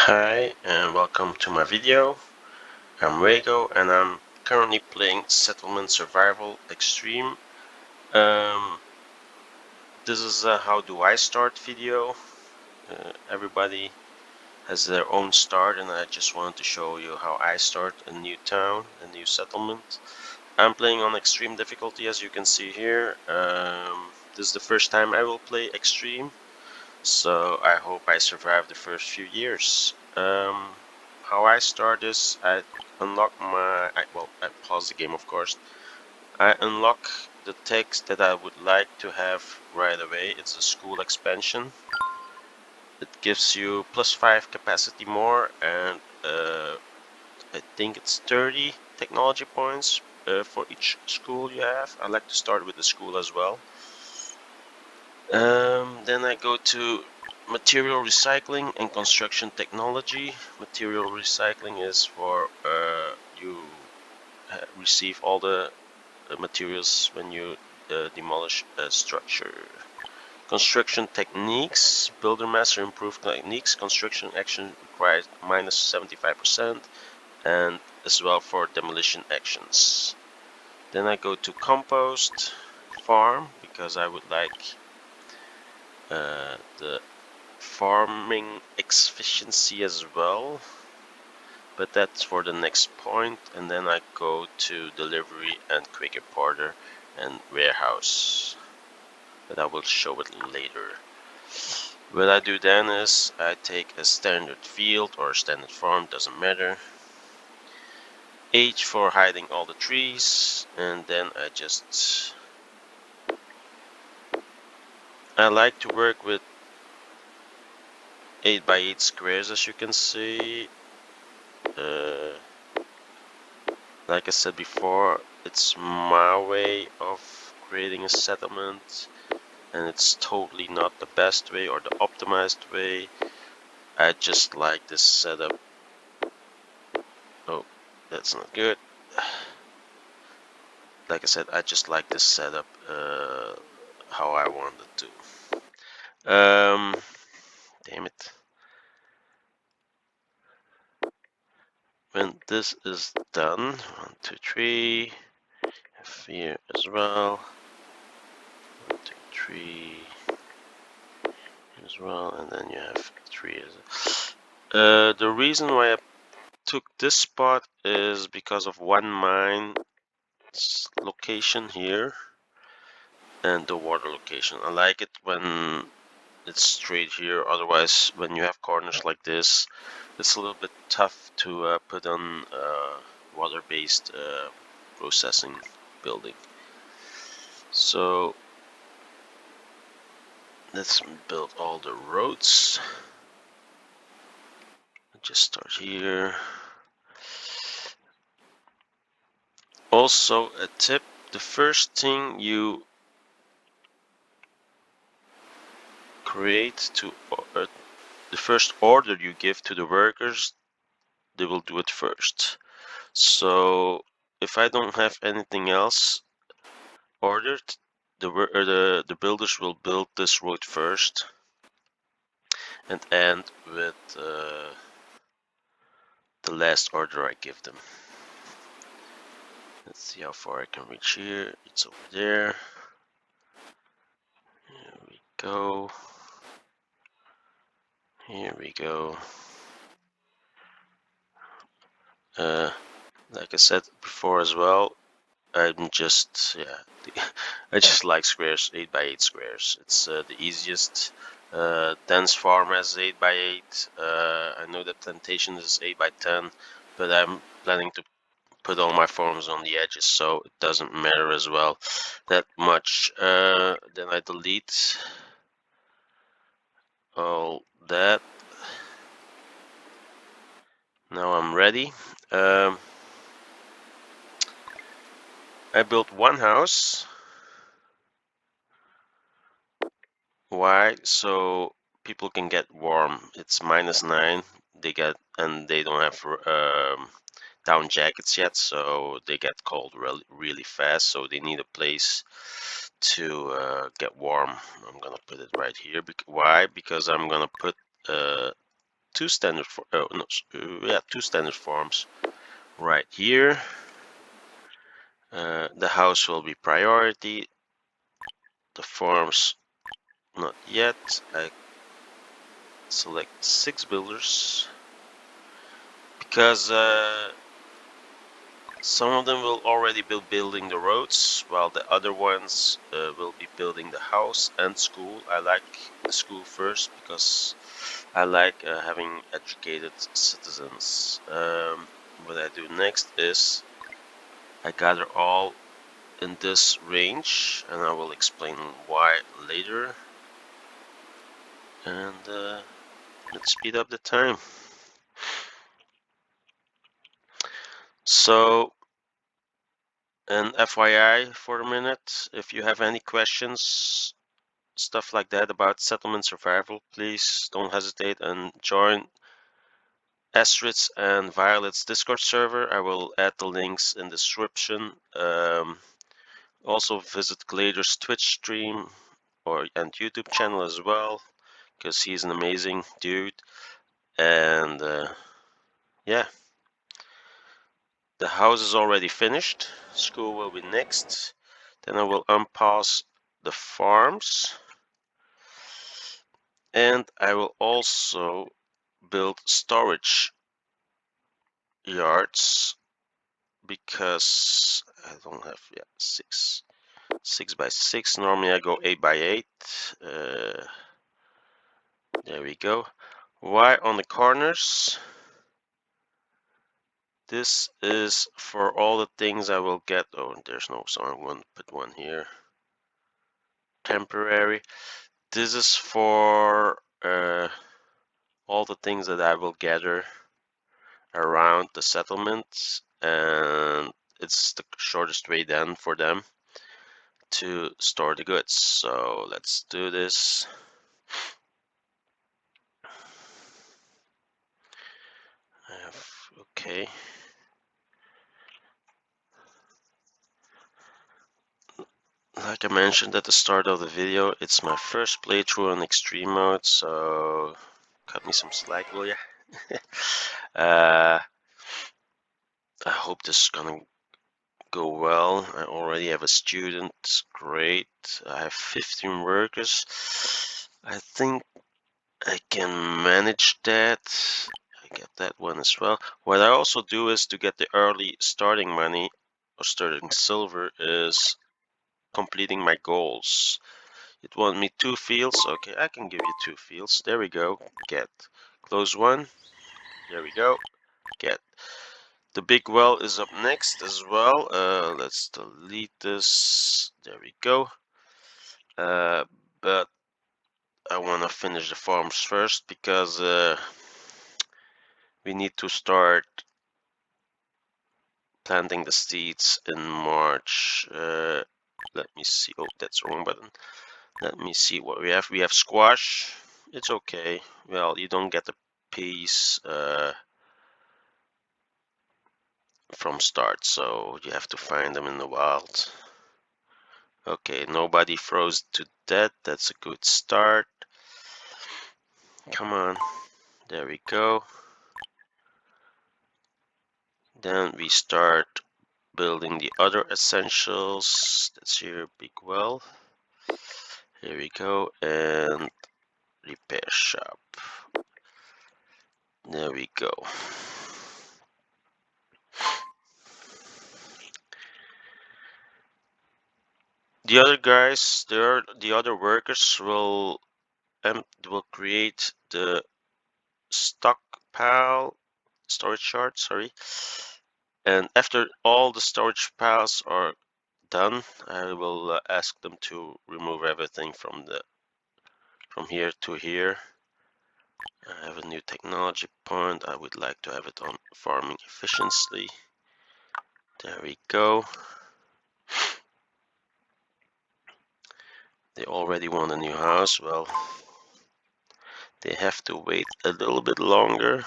Hi and welcome to my video. I'm Rego and I'm currently playing Settlement Survival Extreme. This is a how do I start video. Everybody has their own start and I just wanted to show you how I start a new town, a new settlement. I'm playing on extreme difficulty as you can see here. This is the first time I will play extreme, so I hope I survive the first few years. How I start is I unlock I pause the game of course. I unlock the text that I would like to have right away. It's a school expansion. It gives you +5 capacity more and I think it's 30 technology points for each school you have. I like to start with the school as well. Then I go to material recycling and construction technology. Material recycling is for you receive all the materials when you demolish a structure. Construction techniques, builder master improved techniques. Construction action requires -75% and as well for demolition actions. Then I go to compost farm because I would like the farming efficiency as well, but that's for the next point. And then I go to delivery and quick importer and warehouse, but I will show it later. What I do then is I take a standard field or a standard farm, doesn't matter, H for hiding all the trees, and then I like to work with 8x8 squares, as you can see. Like I said before, it's my way of creating a settlement, and it's totally not the best way or the optimized way. I just like this setup. Oh, that's not good. Like I said, I just like this setup how I wanted to. Damn it. When this is done, 1, 2, 3, here as well, 1, 2, 3 as well, and then you have 3 as well. The reason why I took this spot is because of one mine's location here and the water location. I like it when it's straight here, otherwise when you have corners like this it's a little bit tough to put on water-based processing building. So let's build all the roads. Just start here. Also a tip, the first thing you create to the first order you give to the workers, they will do it first. So if I don't have anything else ordered, the builders will build this road first and end with the last order I give them. Let's see how far I can reach here. It's over there. Here we go. Here we go. Like I said before as well, I'm just I just like squares, 8x8 squares. It's the easiest. Dense farm has 8x8. I know that plantation is 8x10, but I'm planning to put all my farms on the edges, so it doesn't matter as well that much. Then I delete all that. Now I'm ready. I built one house. Why? So people can get warm. It's -9. They get and they don't have down jackets yet, so they get cold really fast. So they need a place to get warm. I'm gonna put it right here. Why? Because I'm gonna put two standard two standard farms right here. The house will be priority. The farms not yet. I select 6 builders because some of them will already be building the roads, while the other ones will be building the house and school. I like the school first because I like having educated citizens. What I do next is I gather all in this range, and I will explain why later. And let's speed up the time. So, an FYI for a minute, if you have any questions, stuff like that about settlement survival, please don't hesitate and join Astrid's and Violet's Discord server. I will add the links in the description. Also visit Glaedr's Twitch stream and YouTube channel as well, because he's an amazing dude. And yeah, the house is already finished. School will be next. Then I will unpause the farms. And I will also build storage yards because I don't have 6 by 6. Normally I go 8 by 8. There we go. Why on the corners? This is for all the things I will get. Oh, there's no, so I'm going to put one here. Temporary. This is for all the things that I will gather around the settlement, and it's the shortest way then for them to store the goods. So let's do this. Okay. Like I mentioned at the start of the video, it's my first playthrough on extreme mode, so cut me some slack, will ya? I hope this is gonna go well. I already have a student, great. I have 15 workers. I think I can manage that. I get that one as well. What I also do is to get the early starting money or starting silver is completing my goals. It want me 2 fields. Okay, I can give you 2 fields. There we go. Get. Close one. There we go. Get. The big well is up next as well. Let's delete this. There we go. But I want to finish the farms first because we need to start planting the seeds in March. Let me see. Oh, that's the wrong button. Let me see what we have. We have squash. It's okay. Well, you don't get the peas from start, so you have to find them in the wild. Okay, nobody froze to death. That's a good start. Come on. There we go. Then we start building the other essentials. That's here, big well. Here we go, and repair shop. There we go. The other guys, the other workers will create the stockpile storage yard. Sorry, and after all the storage piles are done, I will ask them to remove everything from here to here. I have a new technology point. I would like to have it on farming efficiency. There we go. They already want a new house. Well, they have to wait a little bit longer.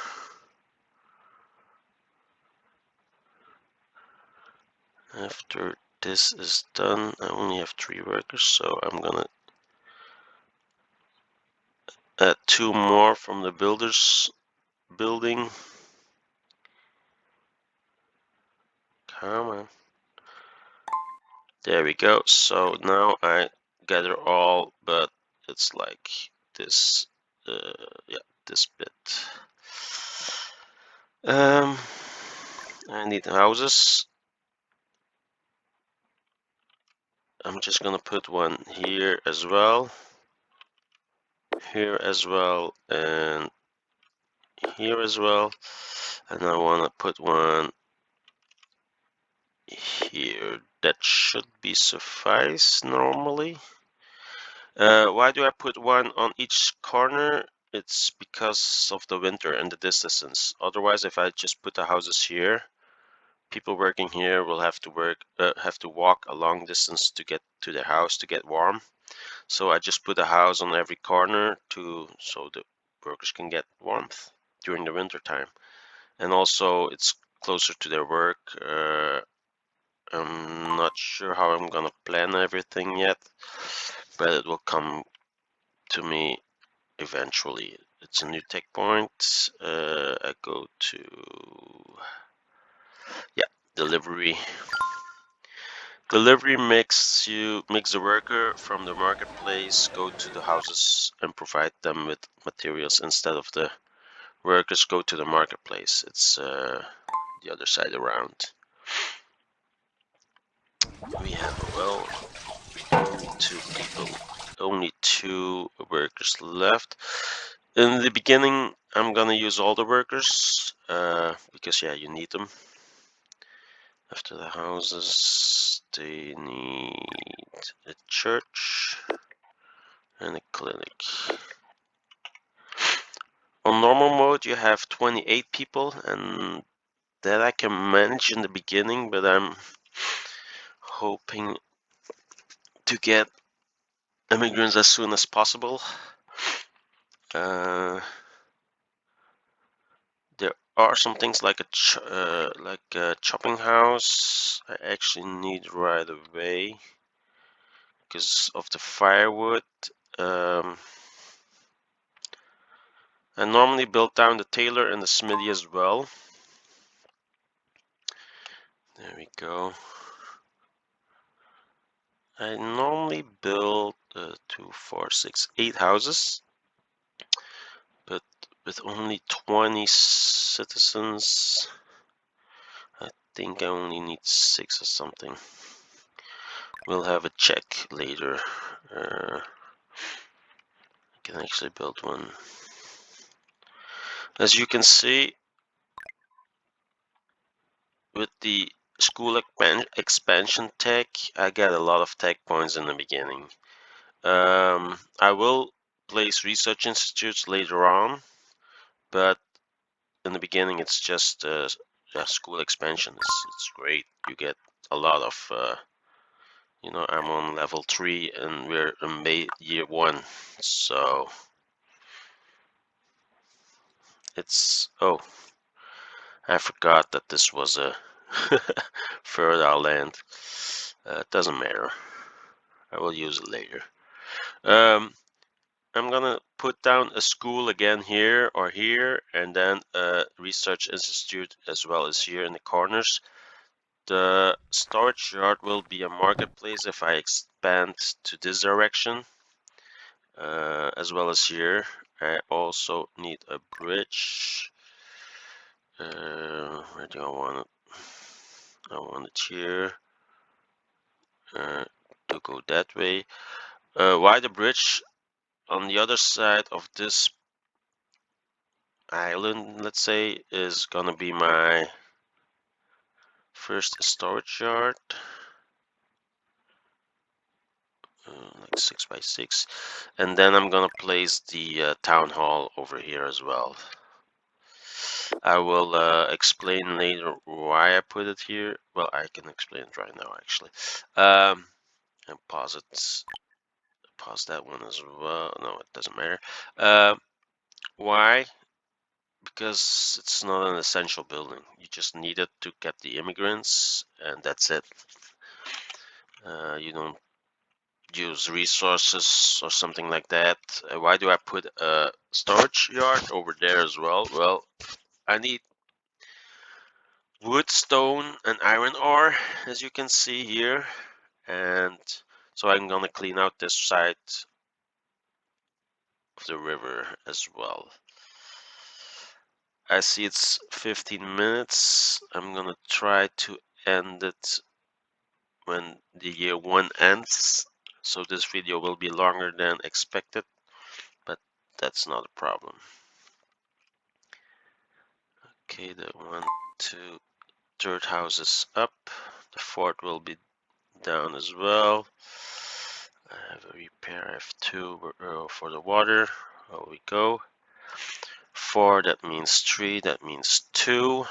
After this is done, I only have 3 workers, so I'm gonna add 2 more from the builders building. Come on. There we go. So now I gather all, but it's like this. Yeah, this bit. I need houses. I'm just gonna put one here as well, here as well, and here as well. And I wanna put one here. That should be suffice normally. Why do I put one on each corner? It's because of the winter and the distance. Otherwise, if I just put the houses here, people working here will have to walk a long distance to get to their house to get warm. So I just put a house on every corner so the workers can get warmth during the winter time. And also it's closer to their work. I'm not sure how I'm gonna plan everything yet, but it will come to me eventually. It's a new tech point. I go to delivery. Delivery makes the worker from the marketplace go to the houses and provide them with materials instead of the workers go to the marketplace. It's the other side around. We have a well, only two workers left. In the beginning, I'm gonna use all the workers because yeah, you need them. After the houses, they need a church and a clinic. On normal mode, you have 28 people, and that I can manage in the beginning, but I'm hoping to get immigrants as soon as possible. There are some things like a chopping house I actually need right away because of the firewood. I normally build down the tailor and the smithy as well. There we go. I normally build 2, 4, 6, 8 houses, but with only 20 citizens, I think I only need 6 or something. We'll have a check later. I can actually build one. As you can see, with the school expansion tech, I get a lot of tech points in the beginning. I will place research institutes later on, but in the beginning it's just school expansion. It's great. You get a lot of I'm on level 3 and we're in year 1, so it's I forgot that this was a fertile land. It doesn't matter. I will use it later. I'm gonna put down a school again here or here, and then a research institute as well as here in the corners. The storage yard will be a marketplace if I expand to this direction, as well as here. I also need a bridge. Where do I want it? I want it here to go that way. Why the bridge? On the other side of this island, let's say, is gonna be my first storage yard, like 6 by 6, and then I'm gonna place the town hall over here as well. I will explain later why I put it here. Well, I can explain it right now actually. And pause that one as well. No, it doesn't matter. Why? Because it's not an essential building. You just need it to get the immigrants, and that's it. You don't use resources or something like that. Why do I put a storage yard over there as well? Well, I need wood, stone, and iron ore, as you can see here. And so I'm gonna clean out this side of the river as well. I see it's 15 minutes. I'm gonna try to end it when the year 1 ends. So this video will be longer than expected, but that's not a problem. Okay, the 1, 2, third house is up. The fourth will be down as well. I have a repair. I have 2 for the water. There we go. 4, that means 3, that means 2.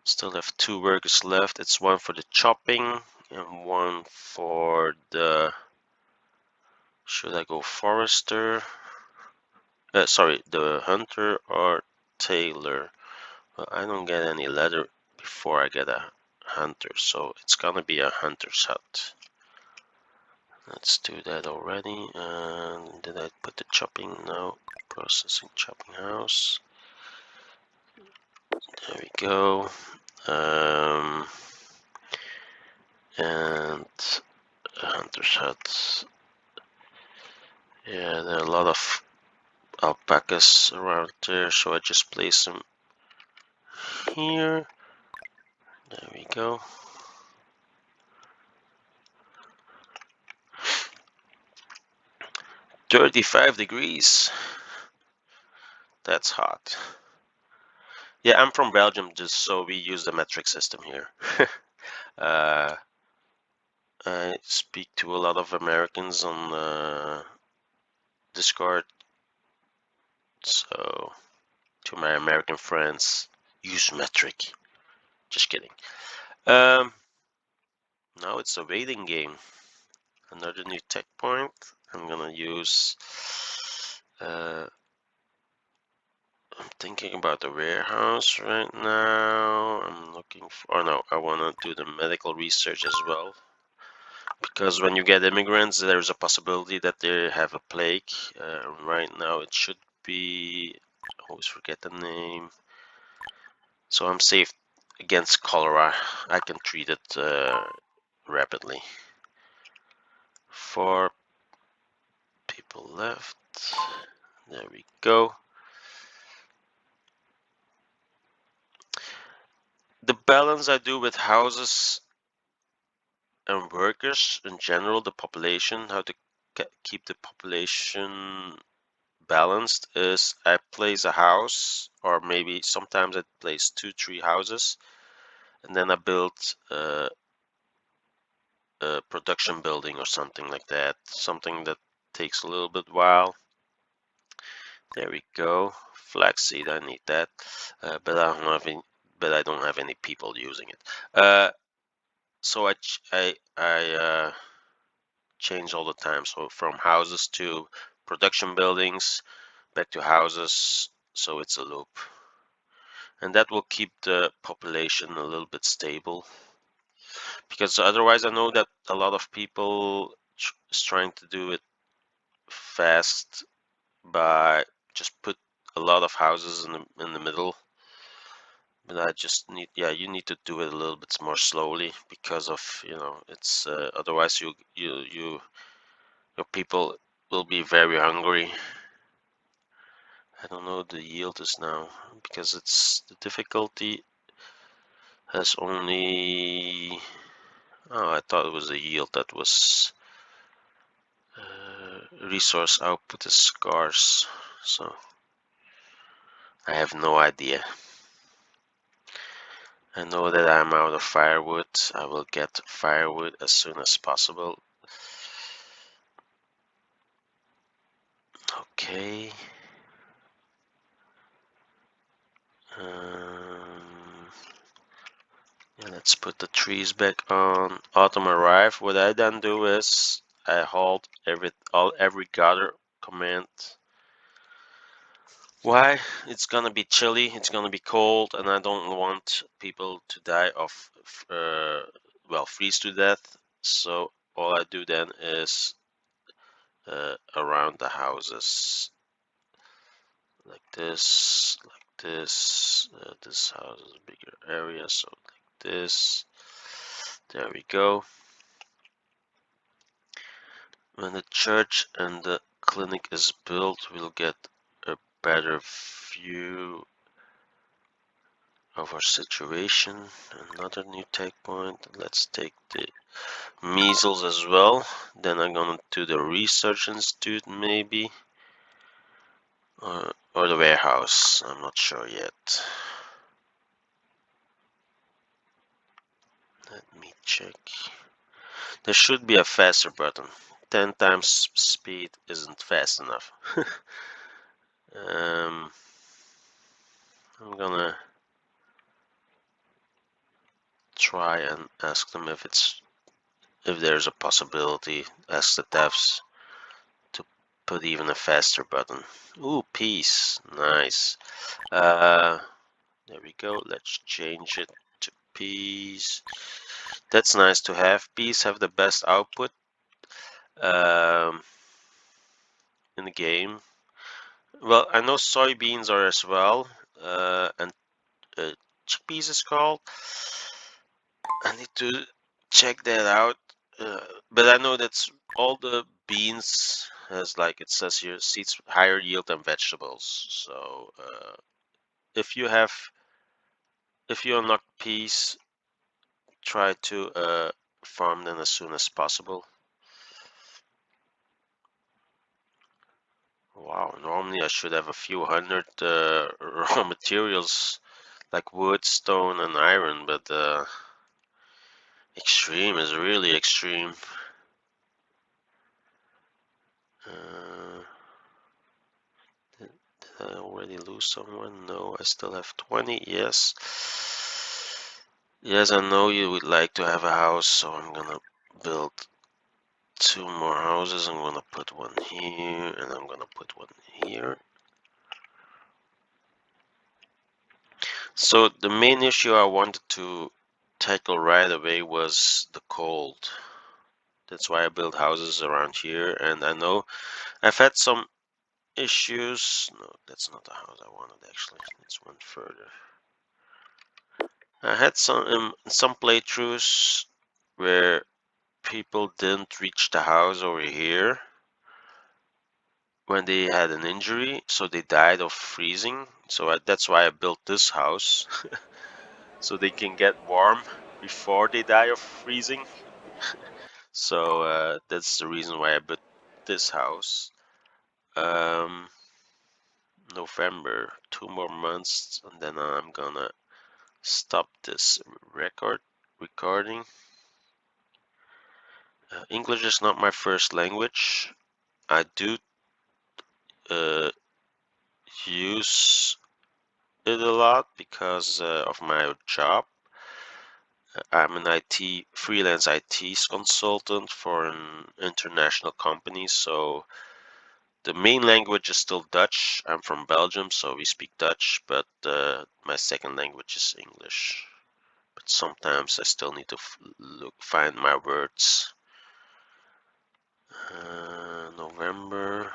Still have 2 workers left. It's 1 for the chopping and 1 for the... Should I go forester? Sorry, the hunter or tailor. Well, I don't get any leather before I get a hunter, so it's gonna be a hunter's hut. Let's do that already. And did I put the chopping? No. Processing chopping house. There we go. And a hunter's hut. Yeah, there are a lot of alpacas around there, so I just place them here. There we go. 35 degrees. That's hot. Yeah, I'm from Belgium, just so we use the metric system here. I speak to a lot of Americans on Discord, so to my American friends, use metric. Just kidding. Now it's a waiting game. Another new tech point. I'm gonna use. I'm thinking about the warehouse right now. I'm looking for. Oh no, I wanna do the medical research as well. Because when you get immigrants, there's a possibility that they have a plague. Right now, it should be. I always forget the name. So I'm safe against cholera. I can treat it rapidly. 4 people left. There we go. The balance I do with houses and workers in general, the population, how to keep the population balanced, is I place a house, or maybe sometimes I place 2, 3 houses, and then I build a production building or something like that. Something that takes a little bit while. There we go. Flaxseed, I need that, but I don't have any people using it. So I change all the time. So from houses to production buildings, back to houses. So it's a loop, and that will keep the population a little bit stable. Because otherwise, I know that a lot of people is trying to do it fast by just put a lot of houses in the middle. But I just need, yeah, you need to do it a little bit more slowly because of, it's otherwise your people will be very hungry. I don't know what the yield is now because it's the difficulty has only. Oh, I thought it was a yield that was resource output is scarce, so I have no idea. I know that I'm out of firewood. I will get firewood as soon as possible. Okay. Yeah, let's put the trees back on. Autumn arrive. What I then do is I halt every gather command. Why? It's gonna be chilly. It's gonna be cold, and I don't want people to die of freeze to death. So all I do then is around the houses, like this, like this. This house is a bigger area, so like this. There we go. When the church and the clinic is built, we'll get a better view of our situation. Another new take point. Let's take the measles as well. Then I'm gonna do the research institute maybe, or the warehouse. I'm not sure yet. Let me check. There should be a faster button. 10 times speed isn't fast enough. I'm gonna try and ask them if there's a possibility. Ask the devs to put even a faster button. Ooh, peace. Nice. There we go. Let's change it to peas. That's nice to have. Peas have the best output um, in the game. Well, I know soybeans are as well, and chickpeas is called. I need to check that out. But I know that's all the beans has, like it says here, seeds higher yield than vegetables. So if you unlock peas, try to farm them as soon as possible. Wow, normally I should have a few hundred raw materials like wood, stone, and iron, but extreme is really extreme. Uh, did I already lose someone? No, I still have 20. Yes. Yes, I know you would like to have a house, so I'm gonna build 2 more houses. I'm gonna put one here, and I'm gonna put one here. So the main issue I wanted to tackle right away was the cold. That's why I build houses around here, and I know I've had some issues. No, that's not the house I wanted actually. Let's one further. I had some playthroughs where people didn't reach the house over here when they had an injury, so they died of freezing. So that's why I built this house, so they can get warm before they die of freezing. So that's the reason why I built this house. Um, November, 2 more months, and then I'm gonna stop this recording. English is not my first language. I do uh, use it a lot because of my job. I'm an IT freelance IT consultant for an international company, so the main language is still Dutch. I'm from Belgium, so we speak Dutch, but my second language is English. But sometimes I still need to find my words. November.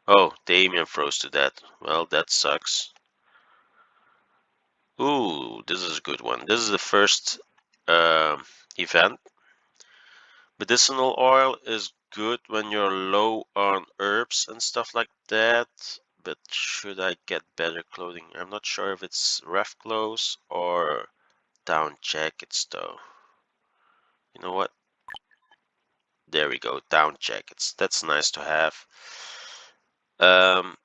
Oh, Damien froze to death. Well, that sucks. Ooh, this is a good one. This is the first event. Medicinal oil is good when you're low on herbs and stuff like that. But should I get better clothing? I'm not sure if it's ref clothes or down jackets though. You know what? There we go, down jackets. That's nice to have. Um,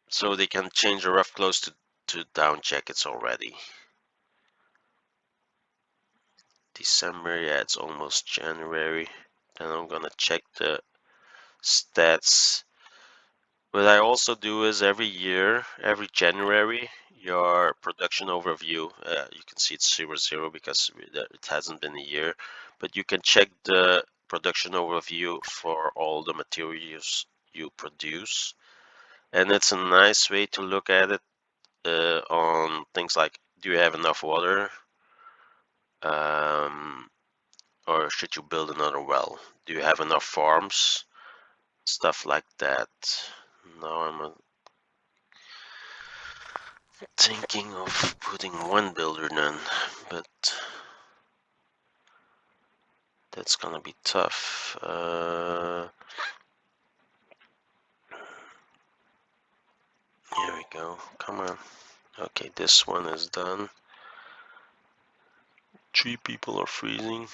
so they can change the rough clothes to down jackets already. December, yeah, it's almost January. Then I'm gonna check the stats. What I also do is every year, every January, your production overview. You can see it's 0 because it hasn't been a year, but you can check the production overview for all the materials you produce, and it's a nice way to look at it on things like, do you have enough water? Um, or should you build another well? Do you have enough farms? Stuff like that. Now I'm thinking of putting one builder then, but that's gonna be tough. Here we go. Come on. Okay, this one is done. 3 people are freezing.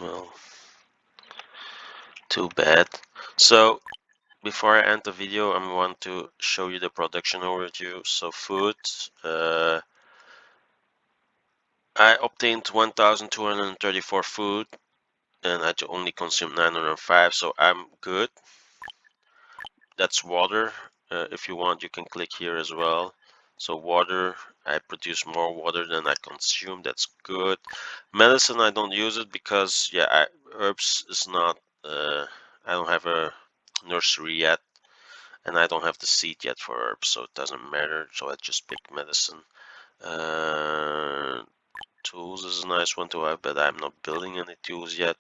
Well, too bad. So before I end the video, I want to show you the production overview. So food, I obtained 1,234 food, and I only consumed 905, so I'm good. That's water. If you want, you can click here as well. So water, I produce more water than I consume. That's good. Medicine, I don't use it because yeah, herbs is not. I don't have a nursery yet, and I don't have the seed yet for herbs, so it doesn't matter. So I just pick medicine. Uh, Tools is a nice one to have, but I'm not building any tools yet.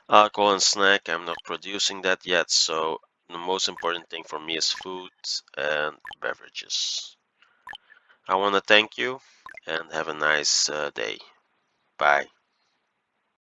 Alcohol and snack, I'm not producing that yet, so the most important thing for me is food and beverages. I want to thank you and have a nice day. Bye.